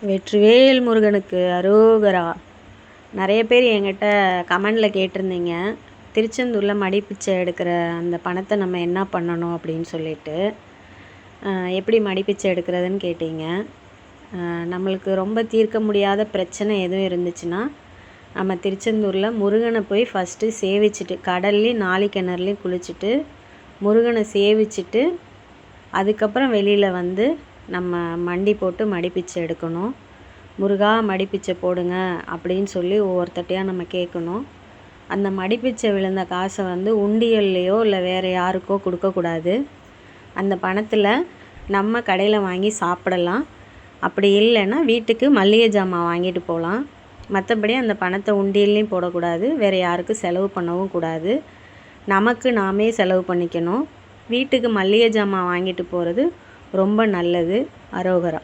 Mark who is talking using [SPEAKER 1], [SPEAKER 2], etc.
[SPEAKER 1] வெற்றிவேல் முருகனுக்கு அரோகரா. நிறைய பேர் என்கிட்ட கமெண்டில் கேட்டிருந்தீங்க, திருச்செந்தூரில் மடிப்பிச்சை எடுக்கிற அந்த பணத்தை நம்ம என்ன பண்ணணும் அப்படின்னு சொல்லிட்டு. எப்படி மடிப்பிச்சை எடுக்கிறதுன்னு கேட்டீங்க. நம்மளுக்கு ரொம்ப தீர்க்க முடியாத பிரச்சனை எதுவும் இருந்துச்சுன்னா, நம்ம திருச்செந்தூரில் முருகனை போய் ஃபஸ்ட்டு சேவிச்சுட்டு, கடல்லையும் நாளிக்கிணறுலையும் குளிச்சுட்டு முருகனை சேவிச்சுட்டு அதுக்கப்புறம் வெளியில் வந்து நம்ம மண்டி போட்டு மடிப்பிச்சை எடுக்கணும். முருகா மடிப்பிச்சை போடுங்க அப்படின்னு சொல்லி ஒவ்வொருத்தட்டையாக நம்ம கேட்கணும். அந்த மடிப்பிச்சை விழுந்த காசை வந்து உண்டியல்லையோ இல்லை வேறு யாருக்கோ கொடுக்கக்கூடாது. அந்த பணத்தில் நம்ம கடையில் வாங்கி சாப்பிடலாம். அப்படி இல்லைன்னா வீட்டுக்கு மளிகை ஜாமான் வாங்கிட்டு போகலாம். மற்றபடி அந்த பணத்தை உண்டியல்லையும் போடக்கூடாது, வேறு யாருக்கும் செலவு பண்ணவும் கூடாது. நமக்கு நாமே செலவு பண்ணிக்கணும். வீட்டுக்கு மளிகை ஜாமான் வாங்கிட்டு போகிறது ரொம்ப நல்லது. அரோகரா.